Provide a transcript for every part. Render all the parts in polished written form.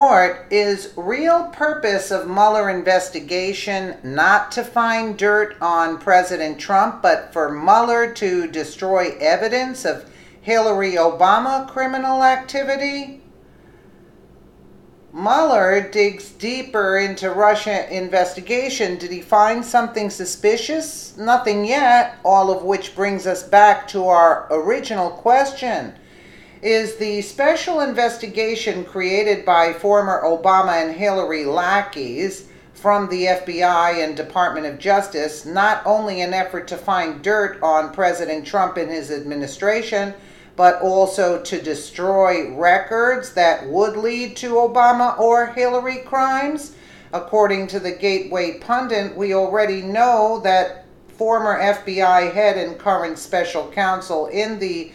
Court, is real purpose of Mueller investigation not to find dirt on President Trump, but for Mueller to destroy evidence of Hillary Obama criminal activity? Mueller digs deeper into Russia investigation. Did he find something suspicious? Nothing yet, all of which brings us back to our original question. Is the special investigation created by former Obama and Hillary lackeys from the FBI and Department of Justice not only an effort to find dirt on President Trump and his administration, but also to destroy records that would lead to Obama or Hillary crimes? According to the Gateway Pundit, we already know that former FBI head and current special counsel in the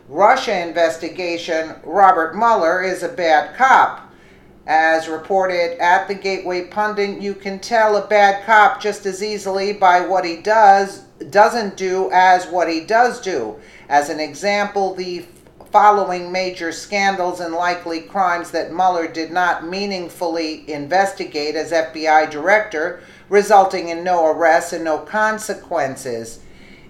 Russia investigation, Robert Mueller, is a bad cop. As reported at the Gateway Pundit, you can tell a bad cop just as easily by what he doesn't do as what he does do. As an example, the following major scandals and likely crimes that Mueller did not meaningfully investigate as FBI director, resulting in no arrests and no consequences.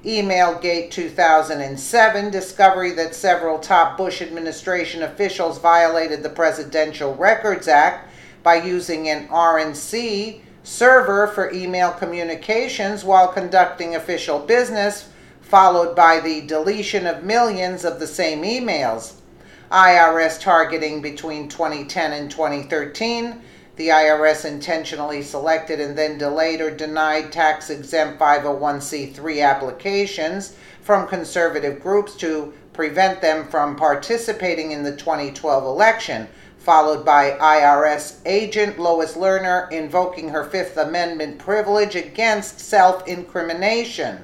Emailgate 2007, discovery that several top Bush administration officials violated the Presidential Records Act by using an RNC server for email communications while conducting official business, followed by the deletion of millions of the same emails. IRS targeting between 2010 and 2013. The IRS intentionally selected and then delayed or denied tax-exempt 501c3 applications from conservative groups to prevent them from participating in the 2012 election, followed by IRS agent Lois Lerner invoking her Fifth Amendment privilege against self-incrimination.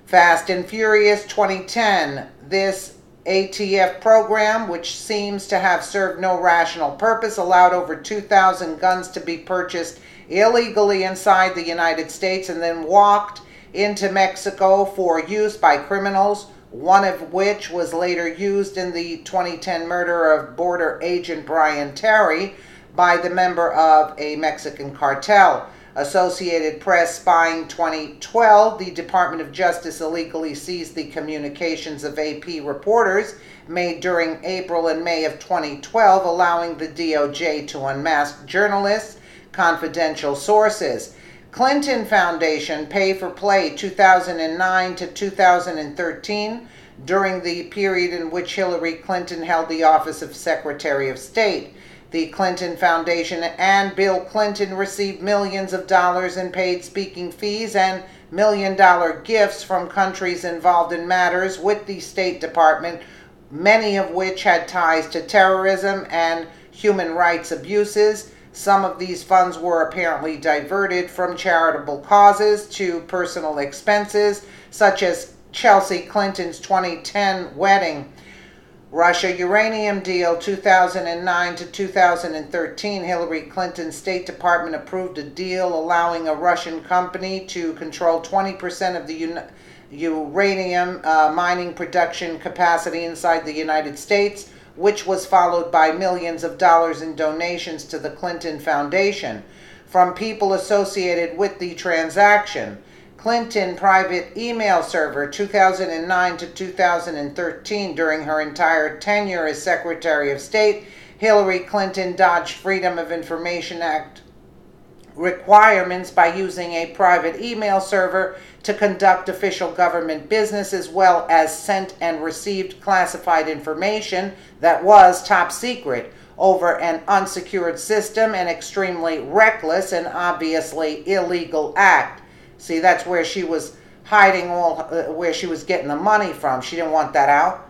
Fast and Furious 2010, this ATF program, which seems to have served no rational purpose, allowed over 2,000 guns to be purchased illegally inside the United States and then walked into Mexico for use by criminals, one of which was later used in the 2010 murder of border agent Brian Terry by the member of a Mexican cartel. Associated Press spying 2012, the Department of Justice illegally seized the communications of AP reporters made during April and May of 2012, allowing the DOJ to unmask journalists, confidential sources. Clinton Foundation Pay for Play 2009 to 2013, during the period in which Hillary Clinton held the office of Secretary of State. The Clinton Foundation and Bill Clinton received millions of dollars in paid speaking fees and million-dollar gifts from countries involved in matters with the State Department, many of which had ties to terrorism and human rights abuses. Some of these funds were apparently diverted from charitable causes to personal expenses, such as Chelsea Clinton's 2010 wedding. Russia uranium deal 2009 to 2013. Hillary Clinton's State Department approved a deal allowing a Russian company to control 20% of the uranium mining production capacity inside the United States, which was followed by millions of dollars in donations to the Clinton Foundation from people associated with the transaction. Clinton private email server 2009 to 2013. During her entire tenure as Secretary of State, Hillary Clinton dodged Freedom of Information Act requirements by using a private email server to conduct official government business, as well as sent and received classified information that was top secret over an unsecured system, an extremely reckless and obviously illegal act. See, that's where she was hiding where she was getting the money from. She didn't want that out.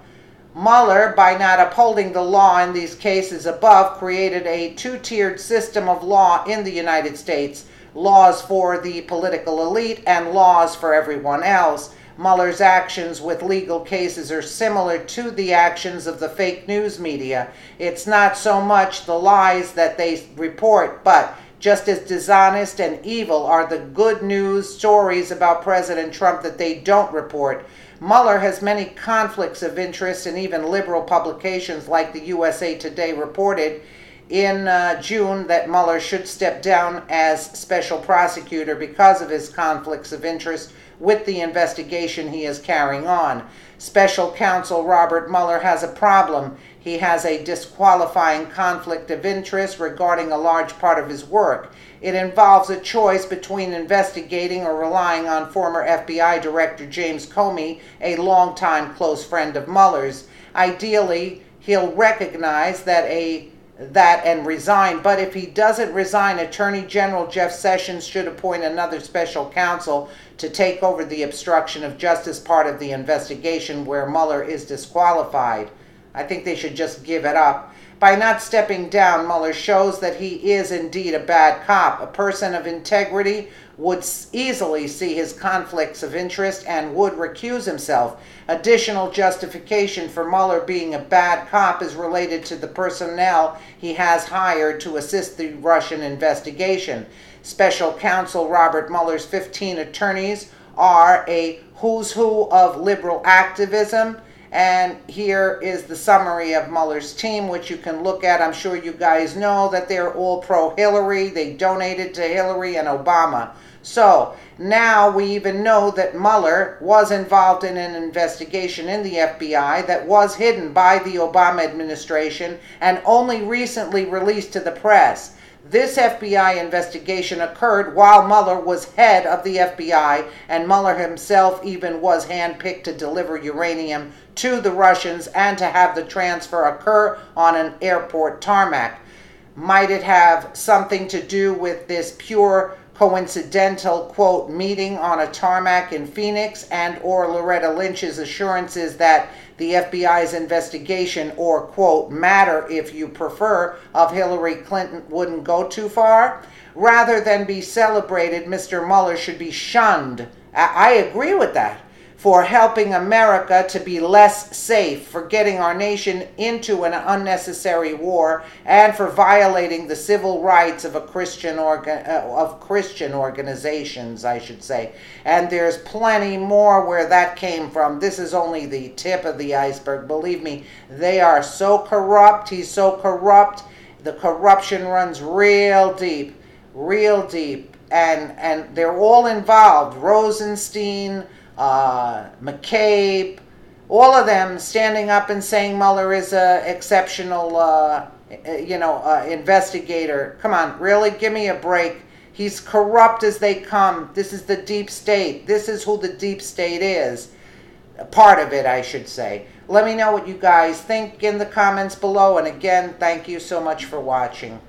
Mueller, by not upholding the law in these cases above, created a two-tiered system of law in the United States. Laws for the political elite and laws for everyone else. Mueller's actions with legal cases are similar to the actions of the fake news media. It's not so much the lies that they report, but just as dishonest and evil are the good news stories about President Trump that they don't report. Mueller has many conflicts of interest, and even liberal publications like the USA Today reported in June that Mueller should step down as special prosecutor because of his conflicts of interest with the investigation he is carrying on. Special counsel Robert Mueller has a problem. He has a disqualifying conflict of interest regarding a large part of his work. It involves a choice between investigating or relying on former FBI Director James Comey, a longtime close friend of Mueller's. Ideally, he'll recognize that and resign, but if he doesn't resign, Attorney General Jeff Sessions should appoint another special counsel to take over the obstruction of justice part of the investigation where Mueller is disqualified. I think they should just give it up. By not stepping down, Mueller shows that he is indeed a bad cop. A person of integrity would easily see his conflicts of interest and would recuse himself. Additional justification for Mueller being a bad cop is related to the personnel he has hired to assist the Russian investigation. Special counsel Robert Mueller's 15 attorneys are a who's who of liberal activism. And here is the summary of Mueller's team, which you can look at. I'm sure you guys know that they're all pro-Hillary. They donated to Hillary and Obama. So now we even know that Mueller was involved in an investigation in the FBI that was hidden by the Obama administration and only recently released to the press. This FBI investigation occurred while Mueller was head of the FBI, and Mueller himself even was handpicked to deliver uranium to the Russians and to have the transfer occur on an airport tarmac. Might it have something to do with this pure coincidental, quote, meeting on a tarmac in Phoenix and or Loretta Lynch's assurances that the FBI's investigation, or, quote, matter, if you prefer, of Hillary Clinton wouldn't go too far? Rather than be celebrated, Mr. Mueller should be shunned. I agree with that. For helping America to be less safe, for getting our nation into an unnecessary war, and for violating the civil rights of Christian organizations, I should say. And there's plenty more where that came from. This is only the tip of the iceberg. Believe me, they are so corrupt. He's so corrupt. The corruption runs real deep, and they're all involved. Rosenstein, McCabe, all of them standing up and saying Mueller is an exceptional, investigator. Come on, really? Give me a break. He's corrupt as they come. This is the deep state. This is who the deep state is. A part of it, I should say. Let me know what you guys think in the comments below. And again, thank you so much for watching.